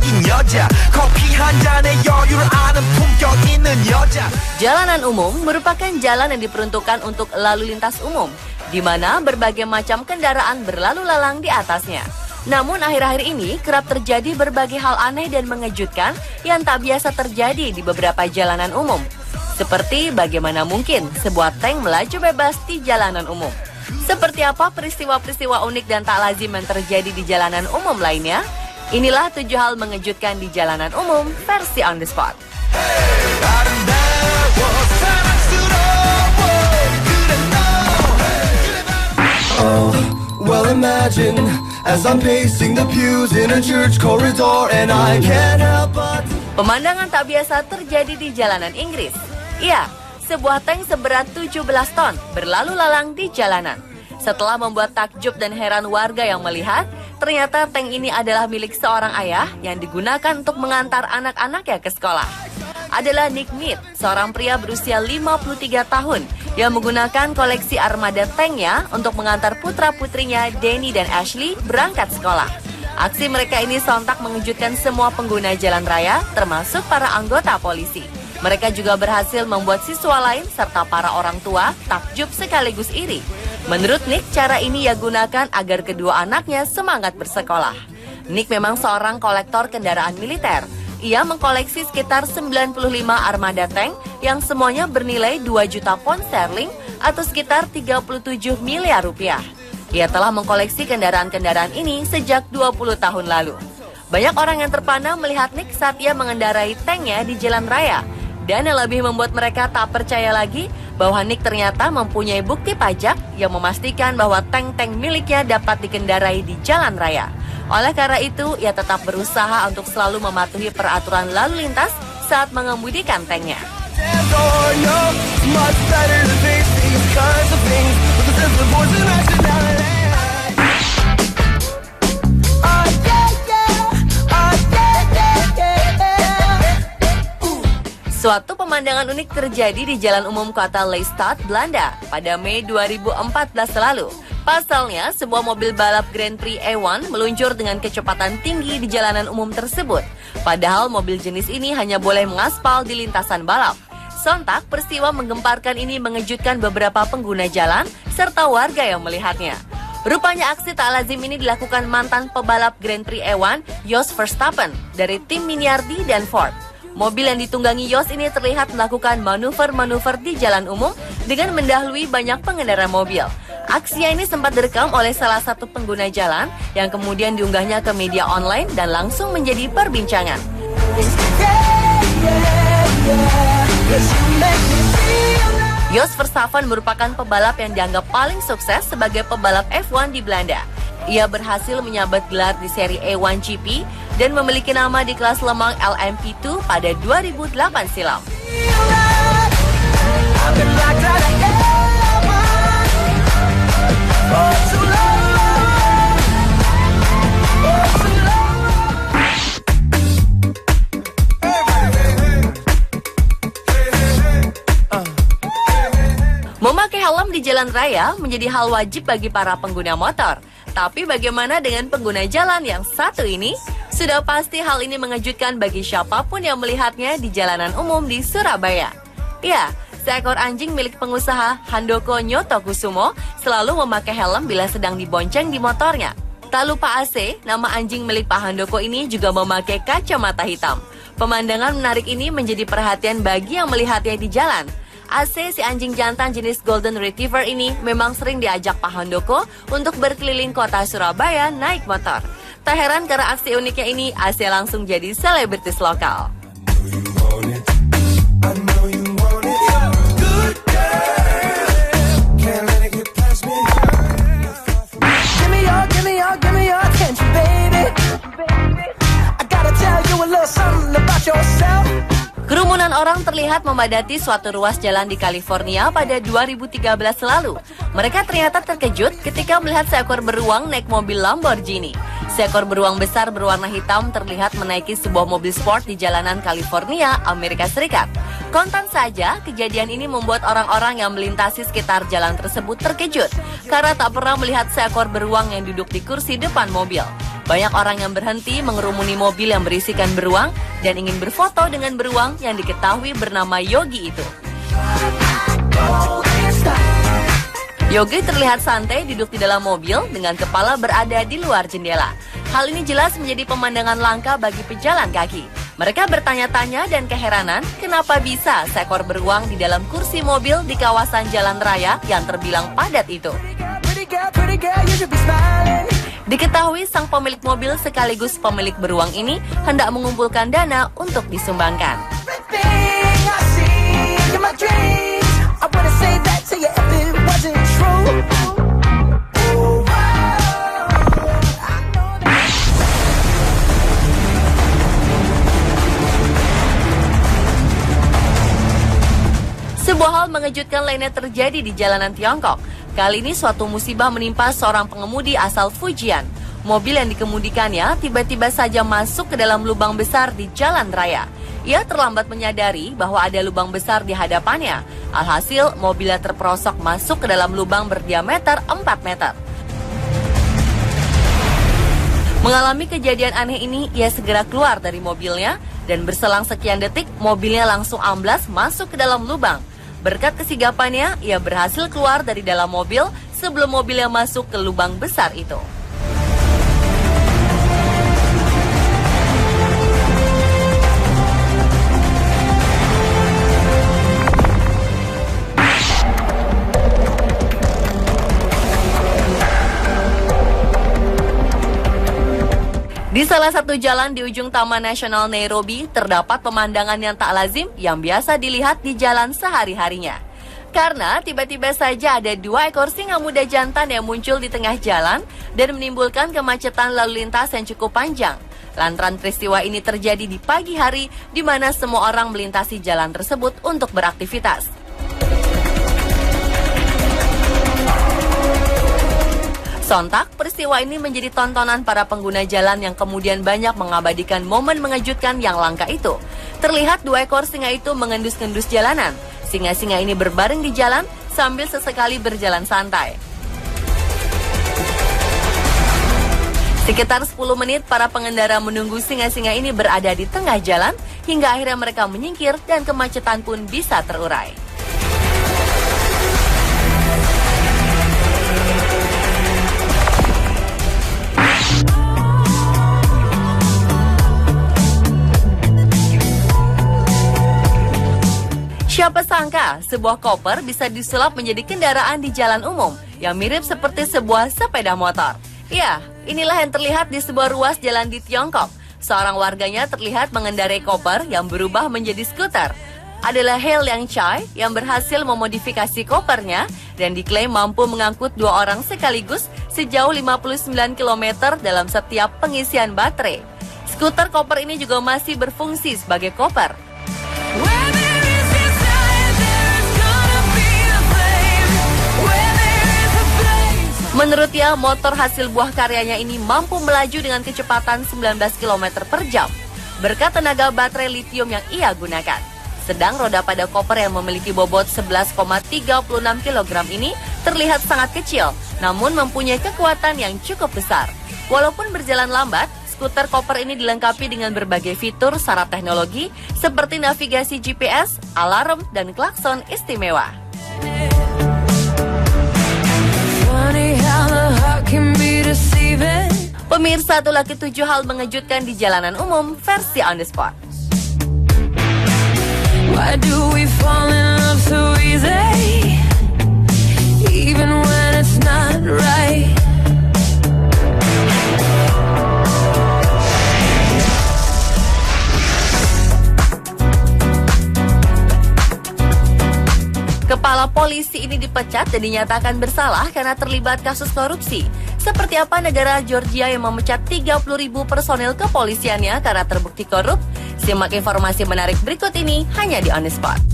매력적인 여자 커피 한 잔에 여유를 아는 품격 있는 여자. Jalanan umum merupakan jalan yang diperuntukkan untuk lalu lintas umum, di mana berbagai macam kendaraan berlalu lalang di atasnya. Namun akhir-akhir ini kerap terjadi berbagai hal aneh dan mengejutkan yang tak biasa terjadi di beberapa jalanan umum. Seperti bagaimana mungkin sebuah tank melaju bebas di jalanan umum. Seperti apa peristiwa-peristiwa unik dan tak lazim yang terjadi di jalanan umum lainnya? Inilah 7 hal mengejutkan di jalanan umum versi On The Spot. Oh, well imagine as I'm pacing the pews in a church corridor and I can't help but... Pemandangan tak biasa terjadi di jalanan Inggris. Iya, sebuah tank seberat 17 ton berlalu lalang di jalanan. Setelah membuat takjub dan heran warga yang melihat, ternyata tank ini adalah milik seorang ayah yang digunakan untuk mengantar anak-anaknya ke sekolah. Adalah Nick Mead, seorang pria berusia 53 tahun yang menggunakan koleksi armada tanknya untuk mengantar putra-putrinya Danny dan Ashley berangkat sekolah. Aksi mereka ini sontak mengejutkan semua pengguna jalan raya, termasuk para anggota polisi. Mereka juga berhasil membuat siswa lain serta para orang tua takjub sekaligus iri. Menurut Nick, cara ini ia gunakan agar kedua anaknya semangat bersekolah. Nick memang seorang kolektor kendaraan militer. Ia mengkoleksi sekitar 95 armada tank yang semuanya bernilai 2 juta pound sterling atau sekitar 37 miliar rupiah. Ia telah mengkoleksi kendaraan-kendaraan ini sejak 20 tahun lalu. Banyak orang yang terpana melihat Nick saat ia mengendarai tanknya di jalan raya. Dan yang lebih membuat mereka tak percaya lagi bahwa Nick ternyata mempunyai bukti pajak yang memastikan bahwa tank-tank miliknya dapat dikendarai di jalan raya. Oleh karena itu, ia tetap berusaha untuk selalu mematuhi peraturan lalu lintas saat mengemudikan tanknya. Suatu pemandangan unik terjadi di jalan umum kota Lelystad, Belanda pada Mei 2014 lalu. Pasalnya, sebuah mobil balap Grand Prix A1 meluncur dengan kecepatan tinggi di jalanan umum tersebut. Padahal mobil jenis ini hanya boleh mengaspal di lintasan balap. Sontak, peristiwa menggemparkan ini mengejutkan beberapa pengguna jalan serta warga yang melihatnya. Rupanya aksi tak lazim ini dilakukan mantan pebalap Grand Prix A1, Jos Verstappen, dari tim Minardi dan Ford. Mobil yang ditunggangi Jos ini terlihat melakukan manuver-manuver di jalan umum dengan mendahului banyak pengendara mobil. Aksinya ini sempat direkam oleh salah satu pengguna jalan yang kemudian diunggahnya ke media online dan langsung menjadi perbincangan. Jos Verstappen merupakan pebalap yang dianggap paling sukses sebagai pebalap F1 di Belanda. Ia berhasil menyabet gelar di seri A1 GP dan memiliki nama di kelas Le Mans LMP2 pada 2008 silam. Memakai helm di jalan raya menjadi hal wajib bagi para pengguna motor. Tapi bagaimana dengan pengguna jalan yang satu ini? Sudah pasti hal ini mengejutkan bagi siapapun yang melihatnya di jalanan umum di Surabaya. Ya, seekor anjing milik pengusaha Handoko Nyotokusumo selalu memakai helm bila sedang dibonceng di motornya. Tak lupa AC, nama anjing milik Pak Handoko ini juga memakai kacamata hitam. Pemandangan menarik ini menjadi perhatian bagi yang melihatnya di jalan. AC, si anjing jantan jenis Golden Retriever ini memang sering diajak Pak Handoko untuk berkeliling kota Surabaya naik motor. Tak heran karena aksi uniknya ini, AC langsung jadi selebritis lokal. Kerumunan orang terlihat memadati suatu ruas jalan di California pada 2013 lalu. Mereka ternyata terkejut ketika melihat seekor beruang naik mobil Lamborghini. Seekor beruang besar berwarna hitam terlihat menaiki sebuah mobil sport di jalanan California, Amerika Serikat. Kontan saja, kejadian ini membuat orang-orang yang melintasi sekitar jalan tersebut terkejut karena tak pernah melihat seekor beruang yang duduk di kursi depan mobil. Banyak orang yang berhenti mengerumuni mobil yang berisikan beruang dan ingin berfoto dengan beruang yang diketahui bernama Yogi itu. Yogi terlihat santai duduk di dalam mobil dengan kepala berada di luar jendela. Hal ini jelas menjadi pemandangan langka bagi pejalan kaki. Mereka bertanya-tanya dan keheranan kenapa bisa seekor beruang di dalam kursi mobil di kawasan jalan raya yang terbilang padat itu. Diketahui sang pemilik mobil sekaligus pemilik beruang ini hendak mengumpulkan dana untuk disumbangkan. Sebuah hal mengejutkan lainnya terjadi di jalanan Tiongkok. Kali ini suatu musibah menimpa seorang pengemudi asal Fujian. Mobil yang dikemudikannya tiba-tiba saja masuk ke dalam lubang besar di jalan raya. Ia terlambat menyadari bahwa ada lubang besar di hadapannya. Alhasil, mobilnya terperosok masuk ke dalam lubang berdiameter 4 meter. Mengalami kejadian aneh ini, ia segera keluar dari mobilnya dan berselang sekian detik, mobilnya langsung amblas masuk ke dalam lubang. Berkat kesigapannya, ia berhasil keluar dari dalam mobil sebelum mobilnya masuk ke lubang besar itu. Di salah satu jalan di ujung Taman Nasional Nairobi, terdapat pemandangan yang tak lazim yang biasa dilihat di jalan sehari-harinya. Karena tiba-tiba saja ada 2 ekor singa muda jantan yang muncul di tengah jalan dan menimbulkan kemacetan lalu lintas yang cukup panjang. Lantaran peristiwa ini terjadi di pagi hari, di mana semua orang melintasi jalan tersebut untuk beraktivitas. Sontak, peristiwa ini menjadi tontonan para pengguna jalan yang kemudian banyak mengabadikan momen mengejutkan yang langka itu. Terlihat 2 ekor singa itu mengendus-endus jalanan. Singa-singa ini berbaring di jalan sambil sesekali berjalan santai. Sekitar 10 menit para pengendara menunggu singa-singa ini berada di tengah jalan hingga akhirnya mereka menyingkir dan kemacetan pun bisa terurai. Siapa sangka sebuah koper bisa disulap menjadi kendaraan di jalan umum yang mirip seperti sebuah sepeda motor. Ya, inilah yang terlihat di sebuah ruas jalan di Tiongkok. Seorang warganya terlihat mengendarai koper yang berubah menjadi skuter. Adalah He Liang Chai yang berhasil memodifikasi kopernya dan diklaim mampu mengangkut 2 orang sekaligus sejauh 59 km dalam setiap pengisian baterai. Skuter koper ini juga masih berfungsi sebagai koper. Menurutnya, motor hasil buah karyanya ini mampu melaju dengan kecepatan 19 km per jam berkat tenaga baterai litium yang ia gunakan. Sedang roda pada koper yang memiliki bobot 11,36 kg ini terlihat sangat kecil, namun mempunyai kekuatan yang cukup besar. Walaupun berjalan lambat, skuter koper ini dilengkapi dengan berbagai fitur syarat teknologi seperti navigasi GPS, alarm, dan klakson istimewa. Pemirsa, itu lagi 7 hal mengejutkan di jalanan umum versi On The Spot. Why do we fall in love so easy, even when it's not right? Kepala polisi ini dipecat dan dinyatakan bersalah karena terlibat kasus korupsi. Seperti apa negara Georgia yang memecat 30.000 personil kepolisiannya karena terbukti korup? Simak informasi menarik berikut ini hanya di On The Spot.